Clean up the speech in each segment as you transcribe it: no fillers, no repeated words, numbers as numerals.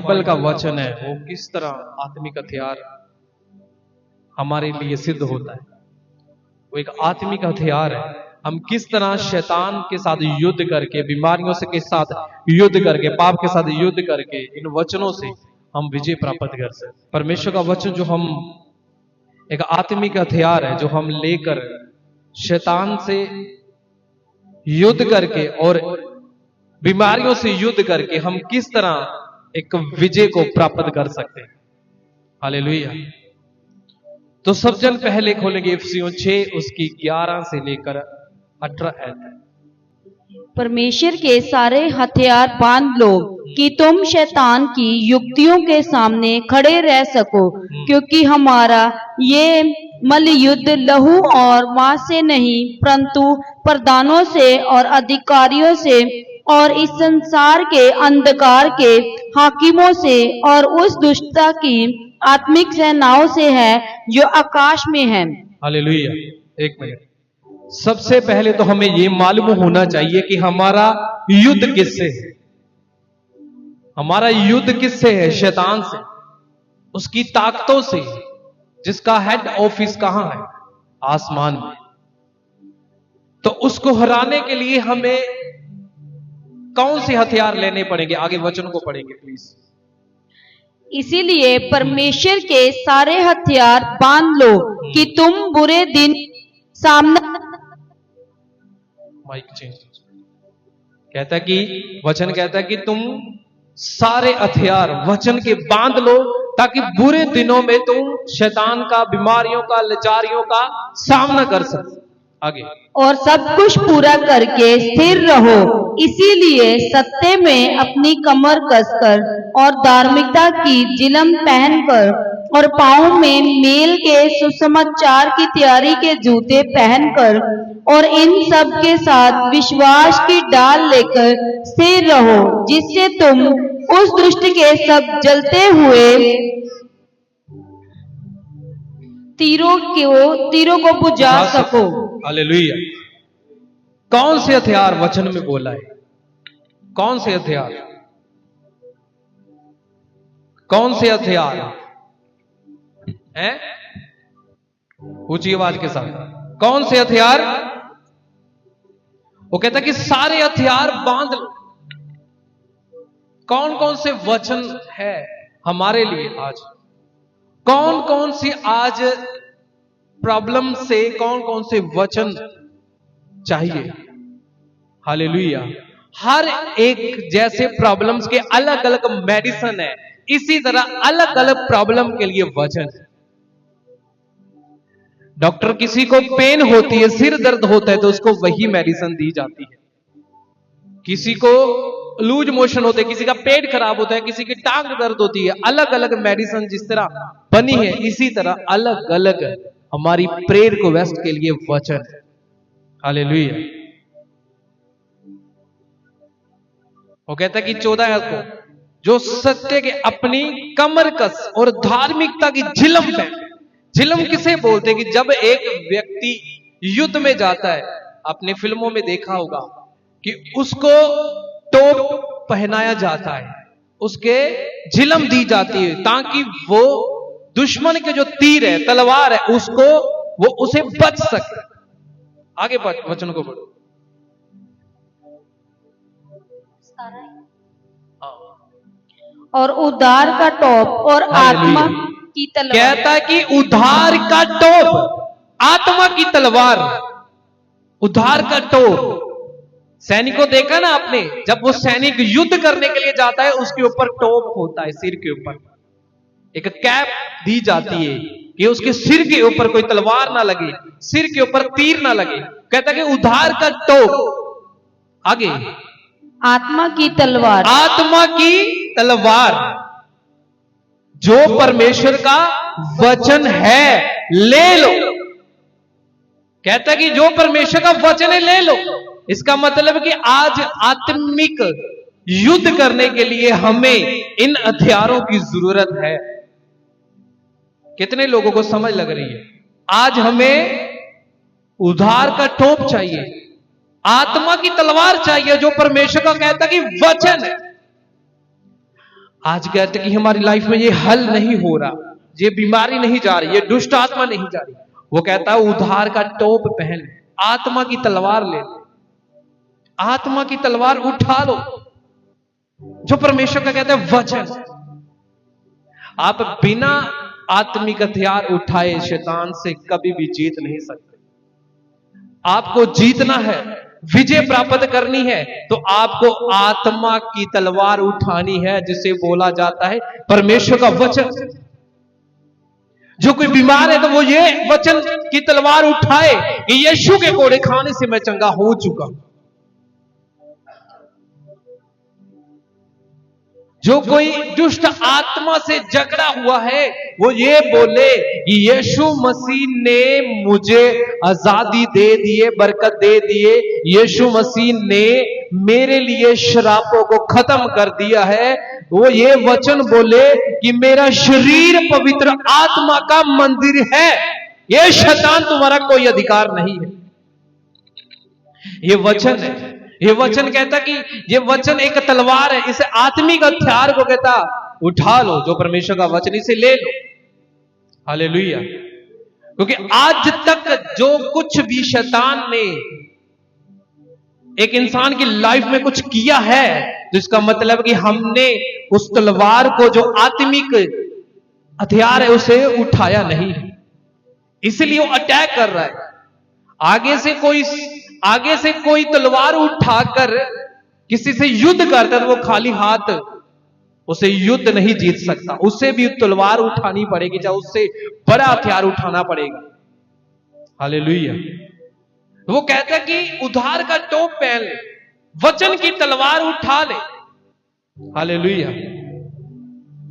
Bible का वचन है वो किस तरह आत्मिक हथियार हमारे लिए सिद्ध होता है। वो एक आत्मिक हथियार है। हम किस तरह शैतान के साथ युद्ध करके, बीमारियों से के साथ युद्ध करके, पाप के साथ युद्ध करके इन वचनों से हम विजय प्राप्त कर सकते। परमेश्वर का वचन जो हम एक आत्मिक हथियार है जो हम लेकर शैतान से युद्ध करके और बीमारियों से युद्ध करके हम किस तरह एक विजय को प्राप्त कर सकते हैं। हालेलुया। तो सब जन पहले खोलेंगे इफिसियों 6 उसकी 11 से लेकर 18 आयत। परमेश्वर के सारे हथियार बांध लो कि तुम शैतान की युक्तियों के सामने खड़े रह सको, क्योंकि हमारा ये मल्ल युद्ध लहू और मांस से नहीं परंतु प्रधानों से और अधिकारियों से और इस संसार के अंधकार के हाकिमों से और उस दुष्टता की आत्मिक सेनाओं से है जो आकाश में है। हालेलुया। एक मिनट, सबसे पहले तो हमें यह मालूम होना चाहिए कि हमारा युद्ध किससे है। हमारा युद्ध किससे है? शैतान से, उसकी ताकतों से, जिसका हेड ऑफिस कहां है? आसमान में। तो उसको हराने के लिए हमें कौन से हथियार लेने पड़ेंगे? आगे वचन को पढ़ेंगे प्लीज। इसीलिए परमेश्वर के सारे हथियार बांध लो कि तुम बुरे दिन सामना। Mike change. कहता है कि वचन कहता है कि तुम सारे हथियार वचन के बांध लो ताकि बुरे दिनों में तुम शैतान का, बीमारियों का, लाचारियों का सामना कर सको। आगे, और सब कुछ पूरा करके स्थिर रहो। इसीलिए सत्य में अपनी कमर कसकर और धार्मिकता की जिलम पहनकर और पांव में मेल के सुसमाचार की तैयारी के जूते पहनकर और इन सब के साथ विश्वास की डाल लेकर स्थिर रहो, जिससे तुम उस दुष्ट के सब जलते हुए तीरों को बुझा सको। हालेलुया। कौन से हथियार वचन में बोला है? कौन से हथियार? कौन से हथियार हैं? ऊंची आवाज के साथ, कौन से हथियार? वो कहता कि सारे हथियार बांध लो। कौन कौन से वचन है हमारे लिए आज? कौन कौन सी आज प्रॉब्लम से कौन कौन से वचन चाहिए? हालेलुया। हर एक जैसे प्रॉब्लम्स के अलग अलग मेडिसिन है, इसी तरह अलग अलग प्रॉब्लम के लिए वचन है। डॉक्टर किसी को पेन होती है, सिर दर्द होता है तो उसको वही मेडिसिन दी जाती है। किसी को लूज मोशन होते हैं, किसी का पेट खराब होता है, किसी की टांग दर्द होती है। अलग अलग मेडिसिन जिस तरह बनी है, इसी तरह अलग अलग हमारी प्रेयर को वेस्ट के लिए वचन है। हालेलुया। वो कहता है कि 14 को जो सत्य के अपनी कमर कस और धार्मिकता की झिलम पे। झिलम किसे बोलते हैं? कि जब एक व्यक्ति युद्ध में जाता है, आपने फिल्मों में देखा होगा कि उसको टोप पहनाया जाता है, उसके झिलम दी जाती है ताकि वो दुश्मन के जो तीर है, तलवार है, वो उसे बच सके। आगे वचन को पढ़ो। और उद्धार का टोप और आत्मा की तलवार। कहता है कि उद्धार का टोप, आत्मा की तलवार, उद्धार का टोप। सैनिक को देखा ना आपने? जब वो सैनिक युद्ध करने के लिए जाता है, उसके ऊपर टोप होता है, सिर के ऊपर एक कैप दी जाती है कि उसके सिर के ऊपर कोई तलवार ना लगे, सिर के ऊपर तीर ना लगे। कहता है कि उद्धार का टोप। आगे, आत्मा की तलवार। आत्मा की तलवार जो परमेश्वर का वचन है, ले लो। कहता है कि जो परमेश्वर का वचन है ले लो। इसका मतलब कि आज आत्मिक युद्ध करने के लिए हमें इन हथियारों की जरूरत है। कितने लोगों को समझ लग रही है? आज हमें उद्धार का टोप चाहिए, आत्मा की तलवार चाहिए, जो परमेश्वर का कहता कि वचन है। आज कहते कि हमारी लाइफ में ये हल नहीं हो रहा, ये बीमारी नहीं जा रही, ये दुष्ट आत्मा नहीं जा रही। वो कहता है उद्धार का टोप पहन, आत्मा की तलवार ले, आत्मा की तलवार उठा लो, जो परमेश्वर का कहते हैं वचन। आप बिना आत्मिक हथियार उठाए शैतान से कभी भी जीत नहीं सकते। आपको जीतना है, विजय प्राप्त करनी है, तो आपको आत्मा की तलवार उठानी है, जिसे बोला जाता है परमेश्वर का वचन। जो कोई बीमार है तो वो ये वचन की तलवार उठाए कि यीशु के कोड़े खाने से मैं चंगा हो चुका हूं। जो कोई दुष्ट आत्मा से जकड़ा हुआ है वो ये बोले कि यीशु मसीह ने मुझे आजादी दे दिए, बरकत दे दिए, यीशु मसीह ने मेरे लिए शरापों को खत्म कर दिया है। वो ये वचन बोले कि मेरा शरीर पवित्र आत्मा का मंदिर है, ये शैतान तुम्हारा कोई अधिकार नहीं है। ये वचन है। ये वचन कहता कि ये वचन एक तलवार है, इसे आत्मिक हथियार को कहता उठा लो, जो परमेश्वर का वचन, इसे ले लो। हालेलुया। क्योंकि आज तक जो कुछ भी शैतान ने एक इंसान की लाइफ में कुछ किया है, तो इसका मतलब कि हमने उस तलवार को, जो आत्मिक हथियार है, उसे उठाया नहीं, इसलिए वो अटैक कर रहा है। आगे से कोई तलवार उठाकर किसी से युद्ध करता है तो वो खाली हाथ उसे युद्ध नहीं जीत सकता, उसे भी तलवार उठानी पड़ेगी, चाहे उससे बड़ा हथियार उठाना पड़ेगा। हालेलुया। तो वो कहता है कि उद्धार का टोप पहन ले, वचन की तलवार उठा ले। हालेलुया।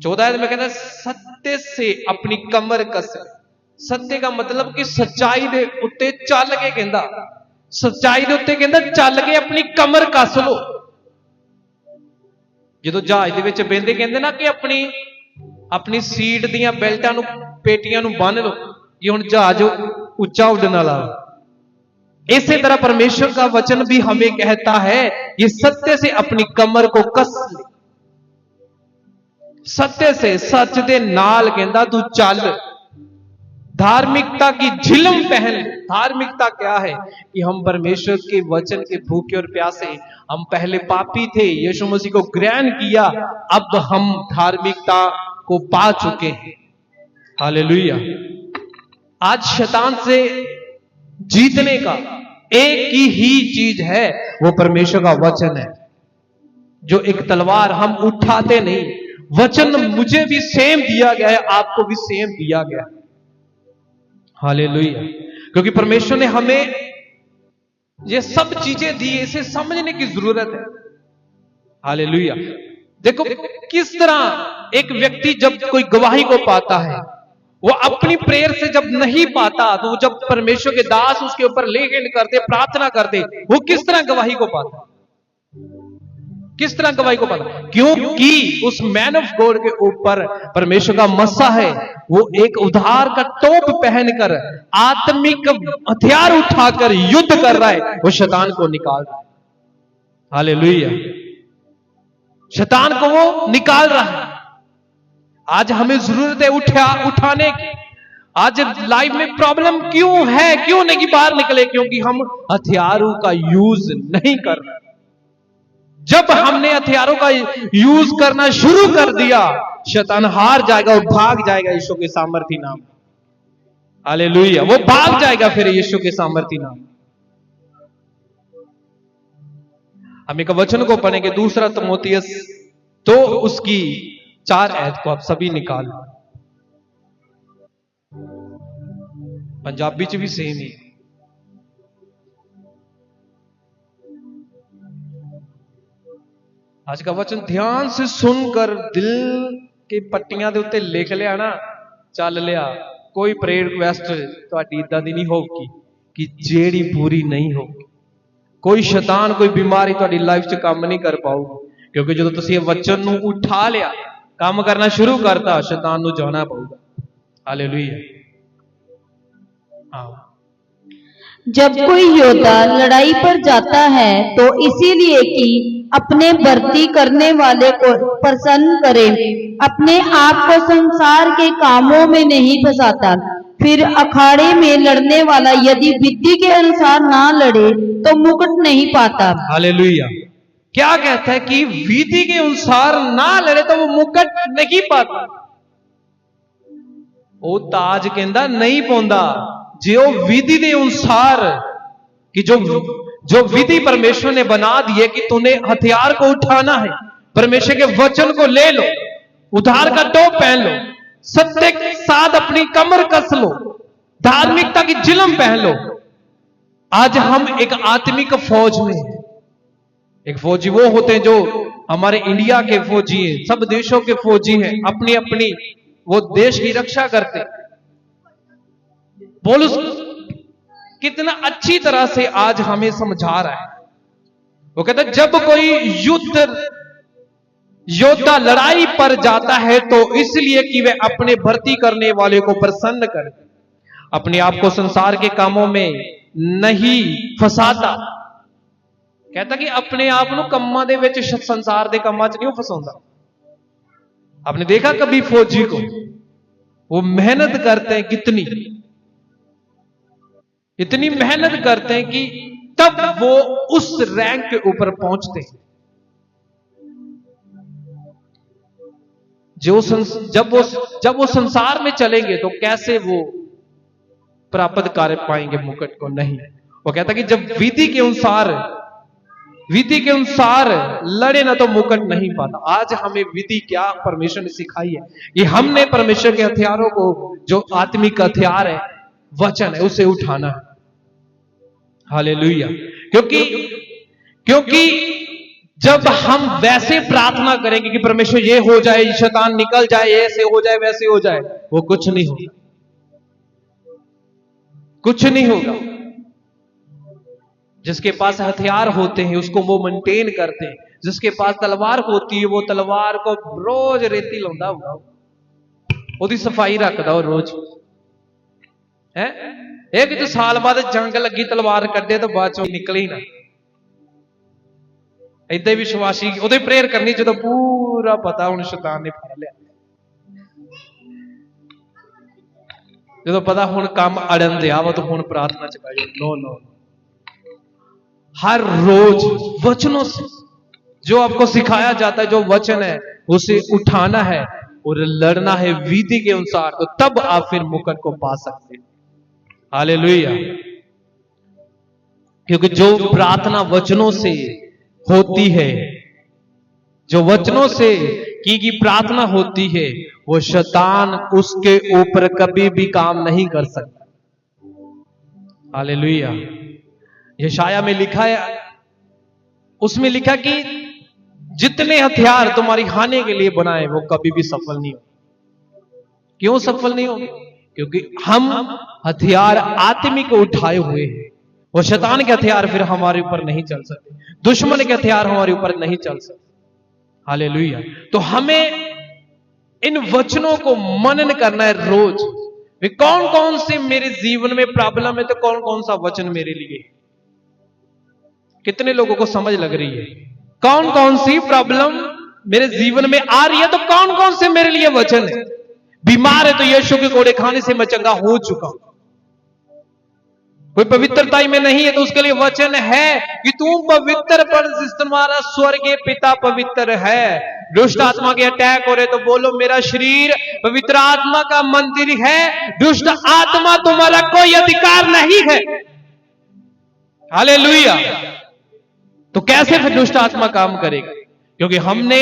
14 में कहता है सत्य से अपनी कमर कस। सत्य का मतलब कि सच्चाई दे उत्ते चल के कहंदा, सच्चाई दे उत्ते कहंदा चल के अपनी कमर कस लो। जो जहाज दे विच बेंदे कहंदे ना कि अपनी सीट दियां बेल्टां नूं, पेटियां नूं बन लो, कि हुण जहाज उच्चा उड़न वाला। इसी तरह परमेश्वर का वचन भी हमें कहता है ये सत्य से अपनी कमर को कस ले। सत्य से, सच दे नाल कहंदा तू चल। धार्मिकता की झिलम पहन। धार्मिकता क्या है कि हम परमेश्वर के वचन के भूखे और प्यासे, हम पहले पापी थे, यीशु मसीह को ग्रहण किया, अब हम धार्मिकता को पा चुके हैं। हालेलुया। आज शैतान से जीतने का एक ही चीज है, वो परमेश्वर का वचन है, जो एक तलवार हम उठाते नहीं। वचन मुझे भी सेम दिया गया है, आपको भी सेम दिया गया। हालेलुया। क्योंकि परमेश्वर ने हमें ये सब चीजें दी, इसे समझने की जरूरत है। हालेलुया। देखो किस तरह एक व्यक्ति जब कोई गवाही को पाता है, वो अपनी प्रेयर से जब नहीं पाता, तो जब परमेश्वर के दास उसके ऊपर लेखन करते, प्रार्थना करते, वो किस तरह गवाही को पाता, किस तरह गवाही को पाता? क्योंकि उस मैन ऑफ गॉड के ऊपर परमेश्वर का मसा है, वो एक उद्धार का टोप पहनकर, आत्मिक हथियार उठाकर युद्ध कर रहा है, वो शैतान को निकाल रहा है। हालेलुया। शैतान को वो निकाल रहा है। आज हमें जरूरत है उठाने की। आज लाइफ में प्रॉब्लम क्यों है, क्यों नहीं बाहर निकले? क्योंकि हम हथियारों का यूज नहीं कर रहे। जब हमने हथियारों का यूज करना शुरू कर दिया, शैतान हार जाएगा और भाग जाएगा यीशु के सामर्थी नाम। हालेलुया। वो भाग जाएगा फिर यीशु के सामर्थी नाम। हम एक वचन को पढ़ेंगे, 2 तिमोथियस 2 उसकी 4 आयत को आप सभी निकाल। पंजाबी च भी सेम ही। आज का वचन ध्यान से सुनकर दिल के पट्टियां दे उत्ते लिख लिया ना, चल लिया, कोई प्रेयर रिक्वेस्ट तुहाडी इदां दी नहीं होगी कि जेड़ी पूरी नहीं होगी। कोई शैतान, कोई बीमारी तुहाडी लाइफ च काम नहीं कर पाऊगी, क्योंकि जो तुसीं वचन नूं उठा लिया, काम करना शुरू करता, शैतान नूं जाना पऊगा। हालेलुया। हाँ। जब कोई योद्धा लड़ाई पर जाता है तो इसीलिए कि अपने भर्ती करने वाले को प्रसन्न करे, अपने आप को संसार के कामों में नहीं फंसाता। फिर अखाड़े में लड़ने वाला यदि विधि के अनुसार ना लड़े तो मुकुट नहीं पाता। हालेलुया। क्या कहता है कि विधि के अनुसार ना लड़े तो वो मुकुट नहीं पाता। वो ताज कहता नहीं पाਉਂਦਾ जो विधि के अनुसार कि जो विधि परमेश्वर ने बना दी है कि तूने हथियार को उठाना है, परमेश्वर के वचन को ले लो, उधार का टोप पहन लो, सत्य के साथ अपनी कमर कस लो, धार्मिकता की जिलम पहन लो। आज हम एक आत्मिक फौज में हैं। एक फौजी वो होते हैं जो हमारे इंडिया के फौजी हैं, सब देशों के फौजी हैं, अपनी अपनी वो देश की रक्षा करते हैं। पौलुस कितना अच्छी तरह से आज हमें समझा रहा है। वो कहता है जब कोई योद्धा लड़ाई पर जाता है तो इसलिए कि वह अपने भर्ती करने वाले को प्रसन्न करे, अपने आप को संसार के कामों में नहीं फसाता। कहता कि अपने आप को कम्मा दे विच संसार के कामां च नहीं फसाउंदा। आपने देखा कभी फौजी को, वो मेहनत करते हैं, इतनी मेहनत करते हैं कि तब वो उस रैंक के ऊपर पहुंचते हैं। जब वो संसार में चलेंगे तो कैसे वो प्राप्त कर पाएंगे मुकुट को? नहीं। वो कहता कि जब विधि के अनुसार लड़े ना तो मुकुट नहीं पाता। आज हमें विधि क्या परमेश्वर ने सिखाई है कि हमने परमेश्वर के हथियारों को, जो आत्मिक हथियार है, वचन है, उसे उठाना है। हालेलुया। क्योंकि जब हम वैसे प्रार्थना करेंगे कि परमेश्वर ये हो जाए, शैतान निकल जाए, ऐसे हो जाए, वैसे हो जाए, वो कुछ नहीं होगा, कुछ नहीं होगा। जिसके पास हथियार होते हैं उसको वो मेंटेन करते हैं। जिसके पास तलवार होती है वो तलवार को रोज रेती लाਉਂਦਾ होगा, ਉਹਦੀ सफाई रखता हो रोज है। एक तो साल बाद जंग लगी तलवार कड्डे तो बाद चों निकले ही ना। ऐदा ही विश्वासी ਉਹਦੇ प्रेयर करनी जो पूरा पता हुण शैतान ने फड़ लिया, जो पता हुण काम अड़न दिया वा तो हुण प्रार्थना च पै जाओ। नो, हर रोज वचनों से जो आपको सिखाया जाता है, जो वचन है उसे उठाना है और लड़ना है विधि के अनुसार, तो तब आप फिर मुकुट को पा सकते हैं। हालेलुया। क्योंकि जो प्रार्थना वचनों से होती है, जो वचनों से की प्रार्थना होती है, वो शैतान उसके ऊपर कभी भी काम नहीं कर सकता। हालेलुया। यशाया में लिखा है, उसमें लिखा कि जितने हथियार तुम्हारी हानि के लिए बनाए वो कभी भी सफल नहीं हो। क्यों सफल नहीं हो? क्योंकि हम हथियार आत्मिक उठाए हुए हैं। वो शैतान के हथियार फिर हमारे ऊपर नहीं चल सकते, दुश्मन के हथियार हमारे ऊपर नहीं चल सकते। हालेलुया। तो हमें इन वचनों को मनन करना है रोज। कौन कौन से मेरे जीवन में प्रॉब्लम है तो कौन कौन सा वचन मेरे लिए? कितने लोगों को समझ लग रही है? कौन कौन सी प्रॉब्लम मेरे जीवन में आ रही है तो कौन कौन से मेरे लिए वचन है? बीमार है तो यीशु के कोड़े खाने से मैं चंगा हो चुका हूं। कोई पवित्रता में नहीं है तो उसके लिए वचन है कि तू पवित्र पर तुम्हारा स्वर्गीय पिता पवित्र है। दुष्ट आत्मा के अटैक हो रहे तो बोलो मेरा शरीर पवित्र आत्मा का मंदिर है, दुष्ट आत्मा तुम्हारा कोई अधिकार नहीं है। हालेलुया। तो कैसे फिर दुष्ट आत्मा काम करेगा? क्योंकि हमने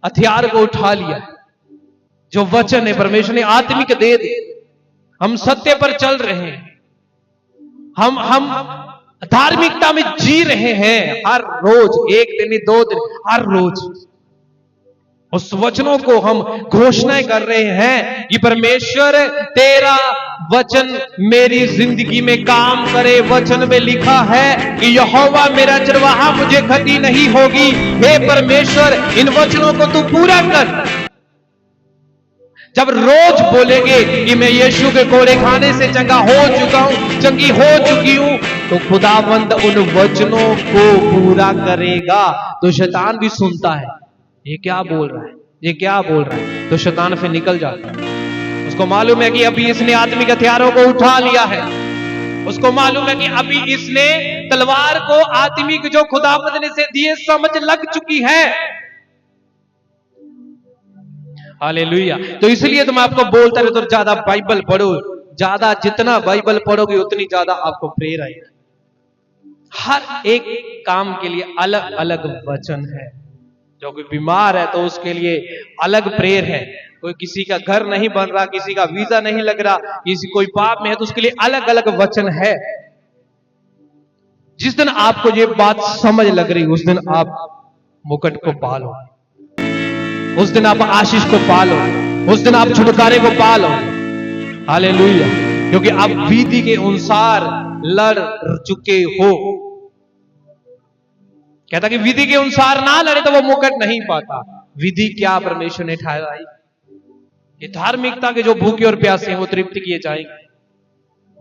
हथियार को उठा लिया, जो वचन है परमेश्वर ने आत्मिक दे दी। हम सत्य पर चल रहे हैं, हम धार्मिकता में जी रहे हैं हर रोज, एक दिन 2 दिन, हर रोज उस वचनों को हम घोषणाएं कर रहे हैं कि परमेश्वर तेरा वचन मेरी जिंदगी में काम करे। वचन में लिखा है कि यहोवा मेरा चरवाहा, मुझे क्षति नहीं होगी। हे परमेश्वर इन वचनों को तू पूरा कर। जब रोज बोलेंगे कि मैं यीशु के कोड़े खाने से चंगा हो चुका हूं, चंगी हो चुकी हूं, तो खुदावंद उन वचनों को पूरा करेगा। तो शैतान भी सुनता है, ये क्या बोल रहा है, ये क्या बोल रहा है, तो शैतान फिर निकल जाता है। उसको मालूम है कि अभी इसने आत्मिक हथियारों को उठा लिया है, उसको मालूम है कि अभी इसने तलवार को आत्मिक जो खुदावंद ने से दिए समझ लग चुकी है। हालेलुया। तो इसलिए तो मैं आपको बोलता रहता हूं, ज्यादा बाइबल पढ़ो, ज्यादा जितना बाइबल पढ़ोगे उतनी ज्यादा आपको प्रेरणा आएगी। हर एक काम के लिए अलग अलग वचन है। जो कोई बीमार है तो उसके लिए अलग प्रेयर है। कोई किसी का घर नहीं बन रहा, किसी का वीजा नहीं लग रहा, किसी कोई पाप में है तो उसके लिए अलग अलग वचन है। जिस दिन आपको ये बात समझ लग रही उस दिन आप मुकुट को पालो, उस दिन आप आशीष को पालो, उस दिन आप छुटकारे को पालो। हालेलुया। क्योंकि आप विधि के अनुसार लड़ चुके हो। कहता कि विधि के अनुसार ना लड़े तो वो मुकुट नहीं पाता। विधि क्या परमेश्वर ने ठहराई? ये धार्मिकता के जो भूखे और प्यासे हैं वो तृप्त किए जाएंगे।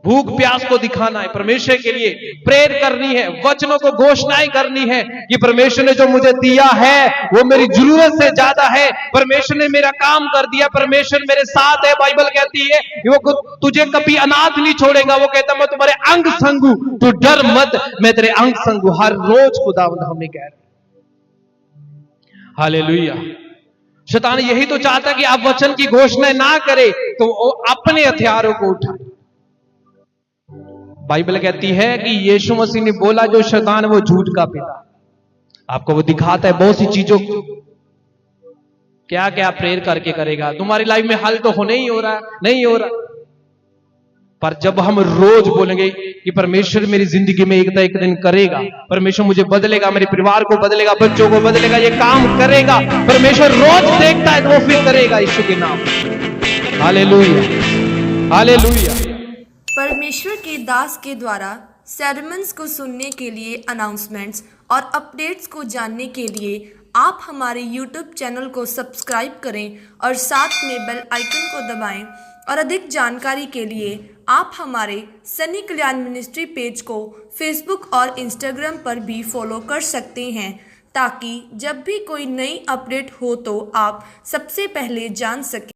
भूख प्यास को दिखाना है, परमेश्वर के लिए प्रेयर करनी है, वचनों को घोषणाएं करनी है कि परमेश्वर ने जो मुझे दिया है वो मेरी जरूरत से ज्यादा है। परमेश्वर ने मेरा काम कर दिया, परमेश्वर मेरे साथ है। बाइबल कहती है वो तुझे कभी अनाथ नहीं छोड़ेगा। वो कहता मैं तुम्हारे अंग संग हूं, तू डर मत, मैं तेरे अंग संग हूं। हर रोज खुदावंद हमें कह रहे। हालेलुया। शैतान यही तो चाहता कि आप वचन की घोषणा ना करें तो वो अपने हथियारों को उठाए। बाइबल कहती है कि यीशु मसीह ने बोला जो शैतान है वो झूठ का पिता। आपको वो दिखाता है बहुत सी चीजों को, क्या क्या प्रेयर करके करेगा। तुम्हारी लाइफ में हल तो होने ही हो रहा, नहीं हो रहा। पर जब हम रोज बोलेंगे कि परमेश्वर मेरी जिंदगी में एक दिन करेगा, परमेश्वर मुझे बदलेगा, मेरे परिवार को बदलेगा, बच्चों को बदलेगा, ये काम करेगा, परमेश्वर रोज देखता है तो वो फिर करेगा यीशु के नाम। Hallelujah, hallelujah. परमेश्वर के दास के द्वारा सेरमन्स को सुनने के लिए, अनाउंसमेंट्स और अपडेट्स को जानने के लिए आप हमारे YouTube चैनल को सब्सक्राइब करें और साथ में बेल आइकन को दबाएं। और अधिक जानकारी के लिए आप हमारे सनी कल्याण मिनिस्ट्री पेज को फेसबुक और इंस्टाग्राम पर भी फॉलो कर सकते हैं, ताकि जब भी कोई नई अपडेट हो तो आप सबसे पहले जान सकें।